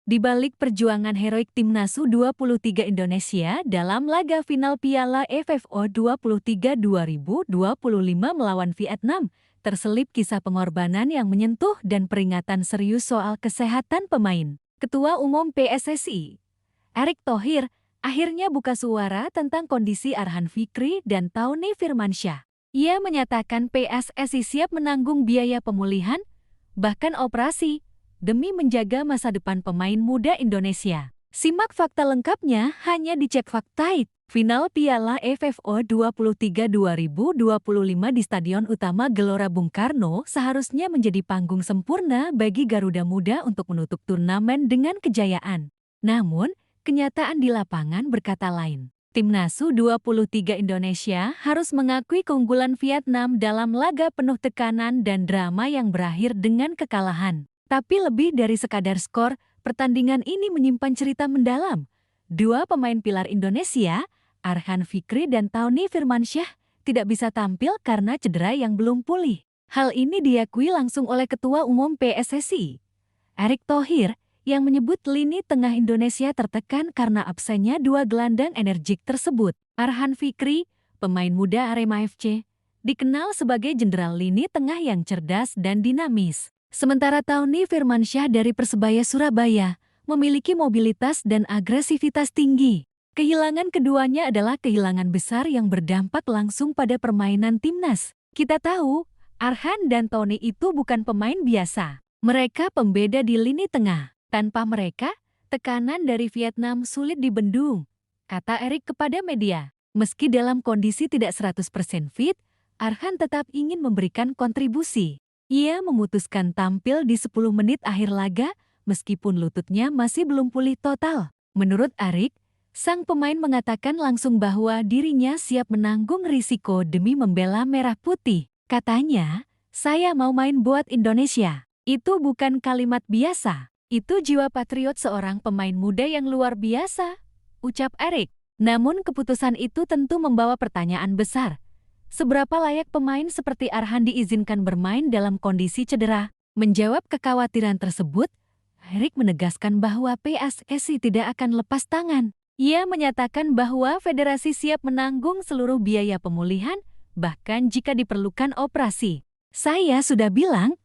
Di balik perjuangan heroik timnas U23 Indonesia dalam laga final Piala AFF U23 2025 melawan Vietnam, terselip kisah pengorbanan yang menyentuh dan peringatan serius soal kesehatan pemain. Ketua Umum PSSI, Erick Thohir, akhirnya buka suara tentang kondisi Arhan Fikri dan Tauni Firmansyah. Ia menyatakan PSSI siap menanggung biaya pemulihan, bahkan operasi, demi menjaga masa depan pemain muda Indonesia. Simak fakta lengkapnya hanya di Cek Faktait. Final Piala AFF U23 2025 di Stadion Utama Gelora Bung Karno seharusnya menjadi panggung sempurna bagi Garuda Muda untuk menutup turnamen dengan kejayaan. Namun, kenyataan di lapangan berkata lain. Timnas U23 Indonesia harus mengakui keunggulan Vietnam dalam laga penuh tekanan dan drama yang berakhir dengan kekalahan. Tapi lebih dari sekadar skor, pertandingan ini menyimpan cerita mendalam. Dua pemain pilar Indonesia, Arhan Fikri dan Tauni Firmansyah, tidak bisa tampil karena cedera yang belum pulih. Hal ini diakui langsung oleh Ketua Umum PSSI, Erick Thohir, yang menyebut lini tengah Indonesia tertekan karena absennya dua gelandang energik tersebut. Arhan Fikri, pemain muda Arema FC, dikenal sebagai jenderal lini tengah yang cerdas dan dinamis. Sementara Tauni Firmansyah dari Persebaya Surabaya memiliki mobilitas dan agresivitas tinggi. Kehilangan keduanya adalah kehilangan besar yang berdampak langsung pada permainan timnas. Kita tahu, Arhan dan Tauni itu bukan pemain biasa. Mereka pembeda di lini tengah. Tanpa mereka, tekanan dari Vietnam sulit dibendung, kata Erick kepada media. Meski dalam kondisi tidak 100% fit, Arhan tetap ingin memberikan kontribusi. Ia memutuskan tampil di 10 menit akhir laga, meskipun lututnya masih belum pulih total. Menurut Erick, sang pemain mengatakan langsung bahwa dirinya siap menanggung risiko demi membela merah putih. Katanya, "Saya mau main buat Indonesia." Itu bukan kalimat biasa. Itu jiwa patriot seorang pemain muda yang luar biasa, ucap Erick. Namun keputusan itu tentu membawa pertanyaan besar. Seberapa layak pemain seperti Arhan diizinkan bermain dalam kondisi cedera? Menjawab kekhawatiran tersebut, Erick menegaskan bahwa PSSI tidak akan lepas tangan. Ia menyatakan bahwa federasi siap menanggung seluruh biaya pemulihan, bahkan jika diperlukan operasi. "Saya sudah bilang,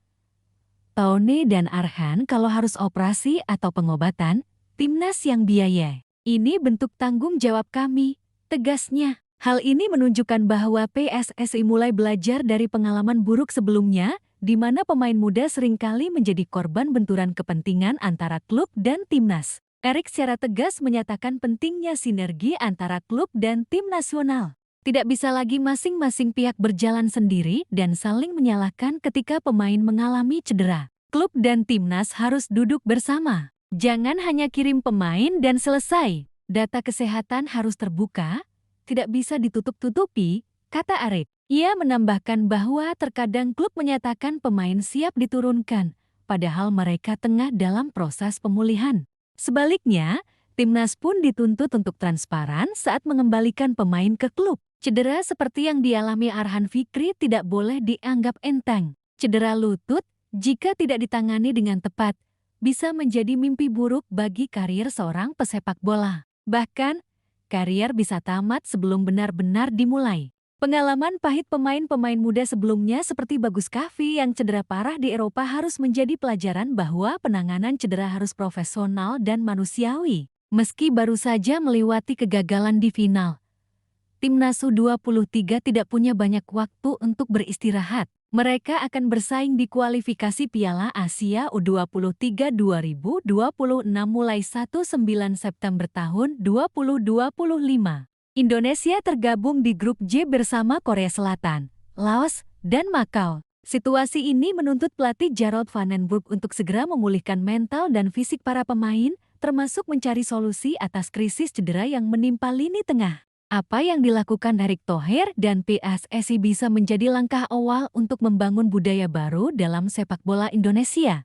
Tauni dan Arhan kalau harus operasi atau pengobatan, timnas yang biaya. Ini bentuk tanggung jawab kami," tegasnya. Hal ini menunjukkan bahwa PSSI mulai belajar dari pengalaman buruk sebelumnya, di mana pemain muda seringkali menjadi korban benturan kepentingan antara klub dan timnas. Erick secara tegas menyatakan pentingnya sinergi antara klub dan tim nasional. Tidak bisa lagi masing-masing pihak berjalan sendiri dan saling menyalahkan ketika pemain mengalami cedera. Klub dan timnas harus duduk bersama. Jangan hanya kirim pemain dan selesai. Data kesehatan harus terbuka, tidak bisa ditutup-tutupi, kata Erick. Ia menambahkan bahwa terkadang klub menyatakan pemain siap diturunkan, padahal mereka tengah dalam proses pemulihan. Sebaliknya, timnas pun dituntut untuk transparan saat mengembalikan pemain ke klub. Cedera seperti yang dialami Arhan Fikri tidak boleh dianggap enteng. Cedera lutut, jika tidak ditangani dengan tepat, bisa menjadi mimpi buruk bagi karir seorang pesepak bola. Bahkan, karier bisa tamat sebelum benar-benar dimulai. Pengalaman pahit pemain-pemain muda sebelumnya seperti Bagus Kahvi yang cedera parah di Eropa harus menjadi pelajaran bahwa penanganan cedera harus profesional dan manusiawi. Meski baru saja melewati kegagalan di final, Timnas U23 tidak punya banyak waktu untuk beristirahat. Mereka akan bersaing di kualifikasi Piala Asia U23 2026 mulai 19 September tahun 2025. Indonesia tergabung di grup J bersama Korea Selatan, Laos, dan Makau. Situasi ini menuntut pelatih Jarod van den Broek untuk segera memulihkan mental dan fisik para pemain, termasuk mencari solusi atas krisis cedera yang menimpa lini tengah. Apa yang dilakukan Erick Thohir dan PSSI bisa menjadi langkah awal untuk membangun budaya baru dalam sepak bola Indonesia.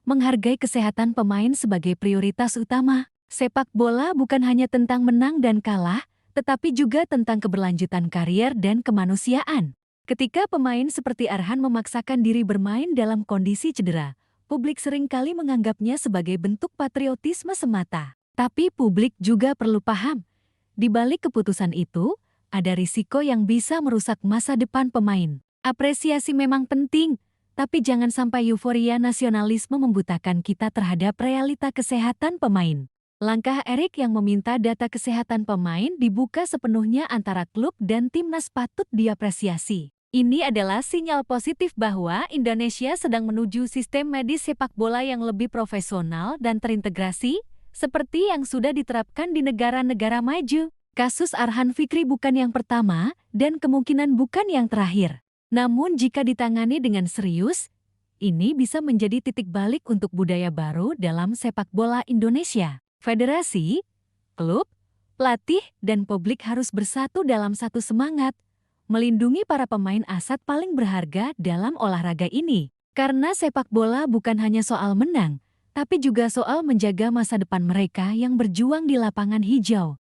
Menghargai kesehatan pemain sebagai prioritas utama. Sepak bola bukan hanya tentang menang dan kalah, tetapi juga tentang keberlanjutan karier dan kemanusiaan. Ketika pemain seperti Arhan memaksakan diri bermain dalam kondisi cedera, publik seringkali menganggapnya sebagai bentuk patriotisme semata. Tapi publik juga perlu paham, di balik keputusan itu, ada risiko yang bisa merusak masa depan pemain. Apresiasi memang penting, tapi jangan sampai euforia nasionalisme membutakan kita terhadap realita kesehatan pemain. Langkah Erik yang meminta data kesehatan pemain dibuka sepenuhnya antara klub dan timnas patut diapresiasi. Ini adalah sinyal positif bahwa Indonesia sedang menuju sistem medis sepak bola yang lebih profesional dan terintegrasi, seperti yang sudah diterapkan di negara-negara maju. Kasus Arhan Fikri bukan yang pertama dan kemungkinan bukan yang terakhir. Namun jika ditangani dengan serius, ini bisa menjadi titik balik untuk budaya baru dalam sepak bola Indonesia. Federasi, klub, pelatih, dan publik harus bersatu dalam satu semangat, melindungi para pemain aset paling berharga dalam olahraga ini. Karena sepak bola bukan hanya soal menang, tapi juga soal menjaga masa depan mereka yang berjuang di lapangan hijau.